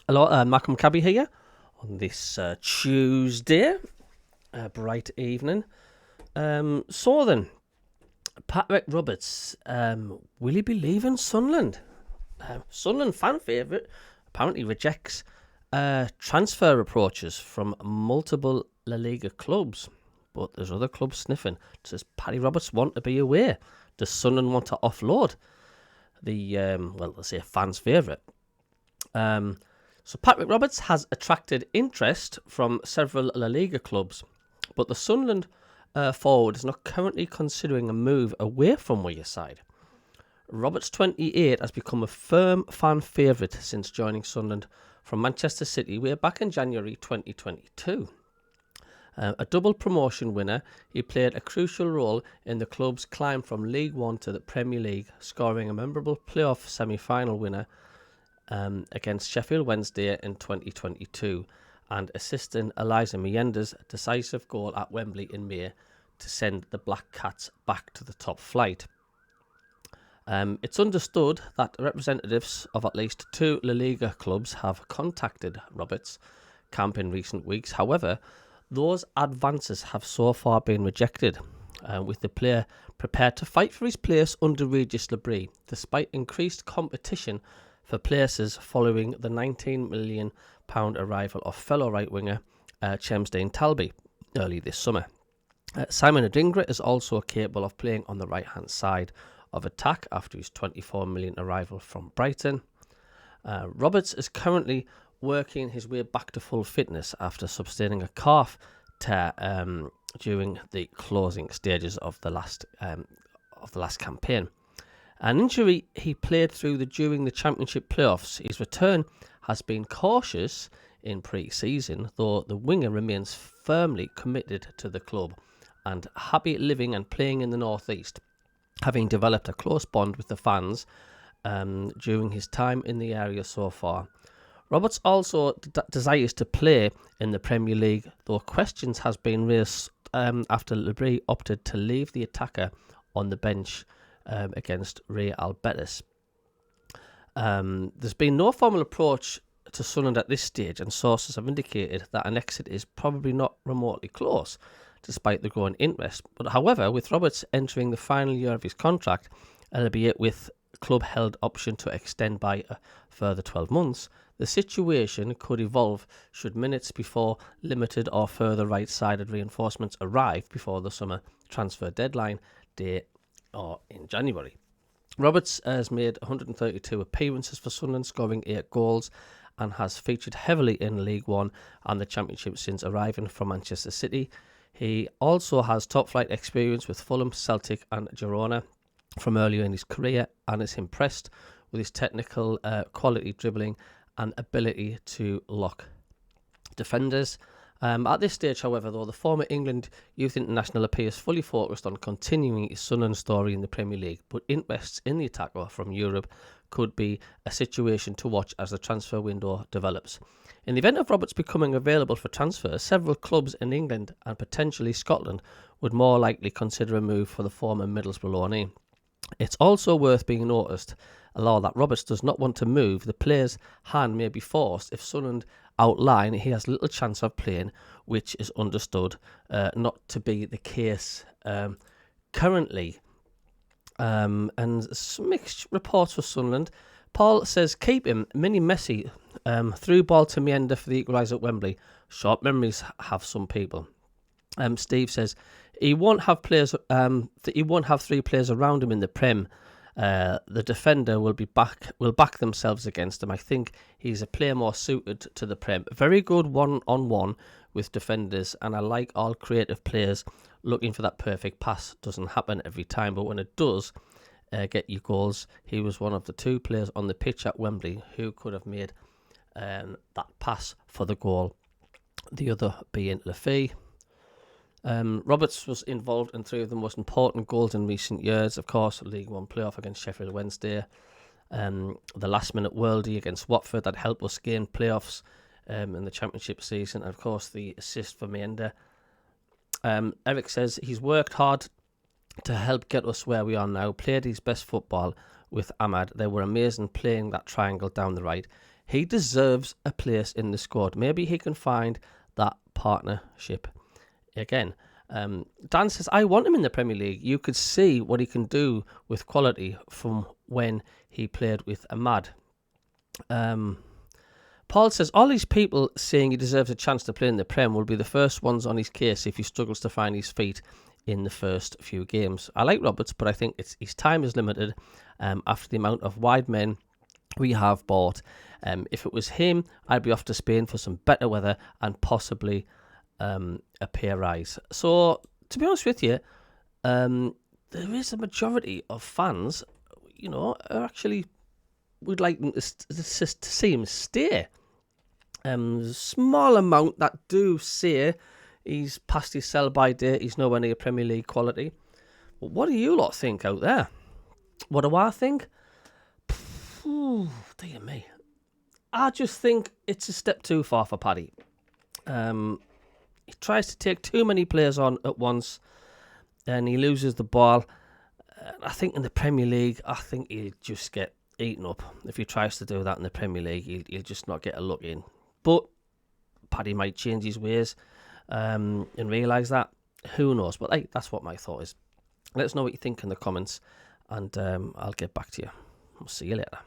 Hello, MACKEM CABBIE here on this Tuesday, bright evening. So then, Patrick Roberts, will he be leaving Sunderland? Sunderland fan favourite apparently rejects transfer approaches from multiple La Liga clubs, but there's other clubs sniffing. Does Paddy Roberts want to be away? Does Sunderland want to offload the, let's say, fans' favourite? So Patrick Roberts has attracted interest from several La Liga clubs, but the Sunderland forward is not currently considering a move away from Wearside. Roberts, 28, has become a firm fan favourite since joining Sunderland from Manchester City way back in January 2022. A double promotion winner, he played a crucial role in the club's climb from League One to the Premier League, scoring a memorable playoff semi-final winner against Sheffield Wednesday in 2022 and assisting Eliza Mienda's decisive goal at Wembley in May to send the Black Cats back to the top flight. It's understood that representatives of at least two La Liga clubs have contacted Roberts' camp in recent weeks. However, those advances have so far been rejected, with the player prepared to fight for his place under Regis Labrie, despite increased competition for places following the £19 million arrival of fellow right-winger Chemsdane Talby early this summer. Simon Adingra is also capable of playing on the right-hand side of attack after his £24 million arrival from Brighton. Roberts is currently working his way back to full fitness after sustaining a calf tear during the closing stages of the last campaign. An injury he played through during the Championship playoffs. His return has been cautious in pre-season, though the winger remains firmly committed to the club and happy living and playing in the North East, having developed a close bond with the fans during his time in the area so far. Roberts also desires to play in the Premier League, though questions has been raised after Labrie opted to leave the attacker on the bench against Real Betis. There's been no formal approach to Sunderland at this stage, and sources have indicated that an exit is probably not remotely close, despite the growing interest. But however, with Roberts entering the final year of his contract, albeit with club-held option to extend by a further 12 months, the situation could evolve should minutes before limited or further right-sided reinforcements arrive before the summer transfer deadline day or in January. Roberts has made 132 appearances for Sunderland, scoring 8 goals, and has featured heavily in League One and the Championship since arriving from Manchester City. He also has top-flight experience with Fulham, Celtic and Girona from earlier in his career, and is impressed with his technical quality, dribbling and ability to lock defenders. At this stage, however, though, the former England youth international appears fully focused on continuing his Sunderland story in the Premier League, but interests in the attacker from Europe could be a situation to watch as the transfer window develops. In the event of Roberts becoming available for transfer, several clubs in England and potentially Scotland would more likely consider a move for the former Middlesbrough loanee. It's also worth being noticed, although that Roberts does not want to move, the player's hand may be forced if Sunderland outline he has little chance of playing, which is understood not to be the case currently. And some mixed reports for Sunderland. Paul says, keep him. Mini Messi through ball to Mienda for the equaliser at Wembley. Short memories have some people. Steve says he won't have players. He won't have 3 players around him in the Prem. The defender will back themselves against him. I think he's a player more suited to the Prem. Very good one-on-one with defenders, and I like all creative players looking for that perfect pass. Doesn't happen every time, but when it does get you goals, he was one of the 2 players on the pitch at Wembley who could have made that pass for the goal. The other being Lafay. Roberts was involved in 3 of the most important goals in recent years. Of course, League One playoff against Sheffield Wednesday, the last-minute worldie against Watford that helped us gain playoffs in the Championship season, and of course the assist for Mienda. Eric says he's worked hard to help get us where we are now. Played his best football with Ahmad. They were amazing playing that triangle down the right. he deserves a place in the squad. Maybe he can find that partnership again. Dan says, I want him in the Premier League. You could see what he can do with quality from when he played with Ahmad. Paul says, all these people saying he deserves a chance to play in the Prem will be the first ones on his case if he struggles to find his feet in the first few games. I like Roberts, but I think his time is limited after the amount of wide men we have bought. If it was him, I'd be off to Spain for some better weather and possibly a pay rise. So, to be honest with you, there is a majority of fans, who actually would like to see him stay. Small amount that do say he's past his sell-by date, he's nowhere near Premier League quality. But what do you lot think out there? What do I think? Dear me. I just think it's a step too far for Paddy. He tries to take too many players on at once and he loses the ball. I think in the Premier League, I think he'll just get eaten up. If he tries to do that in the Premier League, he'll just not get a look in. But Paddy might change his ways and realise that. Who knows? But hey, that's what my thought is. Let us know what you think in the comments and I'll get back to you. I'll see you later.